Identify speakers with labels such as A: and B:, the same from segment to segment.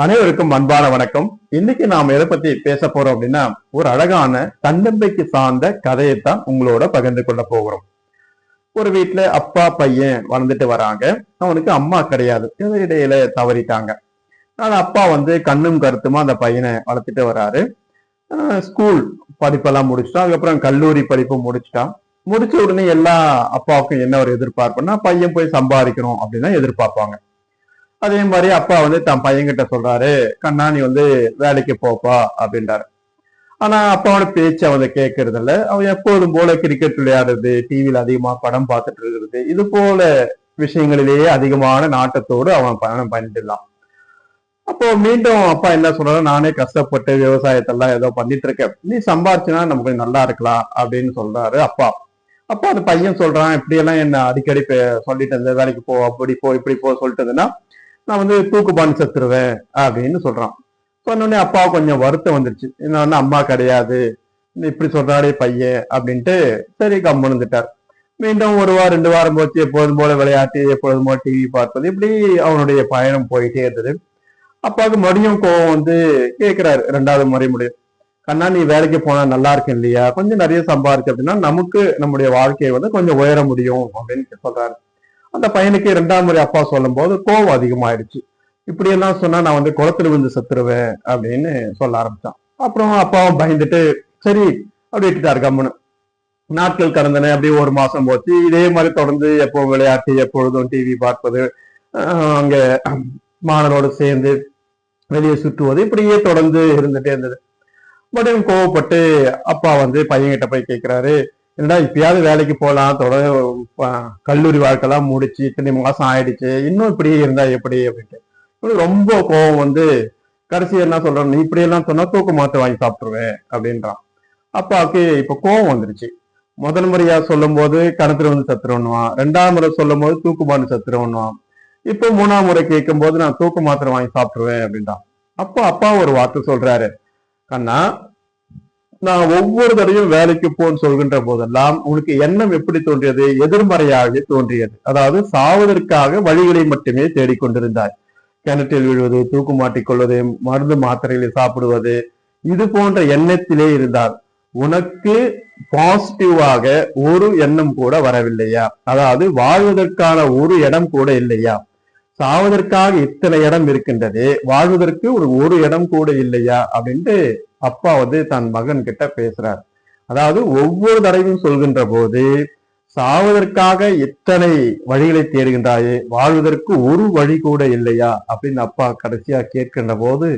A: அனைவருக்கும் அன்பான வணக்கம். இன்னைக்கு நாம எதை பத்தி பேச போறோம் அப்படின்னா, ஒரு அழகான தன்னம்பிக்கை சார்ந்த கதையைத்தான் உங்களோட பகிர்ந்து கொள்ள போகிறோம். ஒரு வீட்டுல அப்பா பையன் வளர்ந்துட்டு வராங்க. அவனுக்கு அம்மா கிடையாது, இடையில தவறிட்டாங்க. ஆனா அப்பா கண்ணும் கருத்துமா அந்த பையனை வளர்த்துட்டு வராரு. ஸ்கூல் படிப்பெல்லாம் முடிச்சுட்டான். அதுக்கப்புறம் கல்லூரி படிப்பு முடிச்சுட்டான். முடிச்ச உடனே எல்லா அப்பாவுக்கும் என்ன ஒரு எதிர்பார்ப்புன்னா, பையன் போய் சம்பாதிக்கணும் அப்படின்னு எதிர்பார்ப்பாங்க. அதே மாதிரி அப்பா தன் பையன்கிட்ட சொல்றாரு, கண்ணா நீ வேலைக்கு போப்பா அப்படின்றாரு. ஆனா அப்பாவோட பேச்சு கேட்கறது இல்ல. அவன் எப்போதும் போல கிரிக்கெட் விளையாடுறது, டிவியில அதிகமா படம் பார்த்துட்டு இருக்கிறது, இது போல விஷயங்களிலேயே அதிகமான நாட்டத்தோடு அவன் பயணம் பண்ணிட்டுலாம். அப்போ மீண்டும் அப்பா என்ன சொல்றாரு, நானே கஷ்டப்பட்டு விவசாயத்தெல்லாம் ஏதோ பண்ணிட்டு இருக்கேன், நீ சம்பாரிச்சுனா நமக்கு நல்லா இருக்கலாம் அப்படின்னு சொல்றாரு அப்பா. அப்பா அந்த பையன் சொல்றான், இப்படியெல்லாம் என்ன அடிக்கடி சொல்லிட்டு இருந்த, வேலைக்கு போ, அப்படி போ, இப்படி போ சொல்லிட்டுதுன்னா நான் தூக்குப்பான்னு செத்துருவேன் அப்படின்னு சொல்றான். சொன்னோடனே அப்பா கொஞ்சம் வருத்தம் வந்துருச்சு. என்ன அம்மா கிடையாது, இப்படி சொல்றாடே பையன் அப்படின்ட்டு சரி கம்முன்னு இருந்துட்டார். மீண்டும் ஒரு வாரம் 2 வாரம் போச்சு. எப்போதும் போல விளையாட்டு, எப்பொழுதும் போல டிவி பார்ப்பது, இப்படி அவனுடைய பயணம் போயிட்டே இருந்தது. அப்பாவுக்கு மறுபடியும் கோவம் கேட்கிறாரு 2வது முறை முடியும். கண்ணா நீ வேலைக்கு போனா நல்லா இருக்கு இல்லையா, கொஞ்சம் நிறைய சம்பாதிச்சு அப்படின்னா நமக்கு நம்முடைய வாழ்க்கையை கொஞ்சம் உயர முடியும் அப்படின்னு சொல்றாரு. அந்த பையனுக்கு 2ஆம் முறை அப்பா சொல்லும் போது கோவம் அதிகமாயிடுச்சு. இப்படி எல்லாம் சொன்னா நான் குளத்துல விழுந்து செத்துருவேன் அப்படின்னு சொல்ல ஆரம்பிச்சான். அப்புறம் அப்பாவும் பயந்துட்டு சரி அப்படி விட்டுட்டாரு கம்முன்னு. நாட்கள் கடந்தன. அப்படியே 1 மாசம் போச்சு. இதே மாதிரி தொடர்ந்து எப்போ விளையாட்டு, எப்பொழுதும் டிவி பார்ப்பது, அங்க மாணவரோடு சேர்ந்து வெளியே சுற்றுவது, இப்படியே தொடர்ந்து இருந்துட்டே இருந்தது. மறுபடியும் கோவப்பட்டு அப்பா பையன்கிட்ட போய் கேட்கிறாரு, என்னடா இப்பயாவது வேலைக்கு போகலாம், தொடர் கல்லூரி வாழ்க்கைலாம் முடிச்சு இத்தனை மாசம் ஆயிடுச்சு, இன்னும் இப்படியே இருந்தா எப்படி அப்படின்ட்டு ரொம்ப கோவம் கடைசி என்ன சொல்றான், நீ இப்படி எல்லாம் சொன்னா தூக்கு மாத்திரை வாங்கி சாப்பிட்டுருவேன் அப்படின்றான். அப்பாவுக்கு இப்ப கோவம் வந்துருச்சு. முதல் முறையா சொல்லும் போது கணத்துல சத்துருவான், 2ஆம் முறை சொல்லும் போது தூக்குமான்னு சத்துருவான், இப்போ 3ஆம் முறை கேட்கும் போது நான் தூக்கு மாத்திரை வாங்கி சாப்பிட்டுருவேன் அப்படின்றான். அப்போ அப்பா ஒரு வார்த்தை சொல்றாரு, கண்ணா நான் ஒவ்வொரு தடையும் வேலைக்கு போன்னு சொல்கின்ற போதெல்லாம் உனக்கு எண்ணம் எப்படி தோன்றியது, எதிர்மறையாக தோன்றியது. அதாவது சாவதற்காக வழிகளை மட்டுமே தேடிக்கொண்டிருந்தாய். கிணற்றில் விழுவது, தூக்கு மாட்டிக்கொள்வது, மருந்து மாத்திரைகளை சாப்பிடுவது, இது போன்ற எண்ணத்திலே இருந்தால் உனக்கு பாசிட்டிவாக ஒரு எண்ணம் கூட வரவில்லையா? அதாவது வாழ்வதற்கான ஒரு இடம் கூட இல்லையா? சாவதற்காக இத்தனை இடம் இருக்கின்றது, வாழ்வதற்கு ஒரு இடம் கூட இல்லையா அப்படின்ட்டு அப்பா தன் மகன் கிட்ட பேசுறார். அதாவது ஒவ்வொரு தடவையும் சொல்கின்ற போது, சாவதற்காக எத்தனை வழிகளை தேடுகின்றாயே, வாழ்வதற்கு ஒரு வழி கூட இல்லையா அப்படின்னு அப்பா கடைசியா கேட்கின்ற போது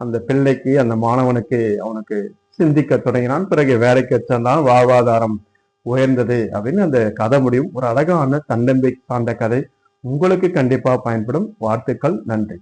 A: அந்த பிள்ளைக்கு, அந்த மாணவனுக்கு அவனுக்கு சிந்திக்க தொடங்கினான். பிறகு வேலைக்கு வச்சான், வாழ்வாதாரம் உயர்ந்தது அப்படின்னு அந்த கதை முடியும். ஒரு அழகான தன்னம்பிக்கை சார்ந்த கதை. உங்களுக்கு கண்டிப்பா பயன்படும். வாழ்த்துக்கள். நன்றி.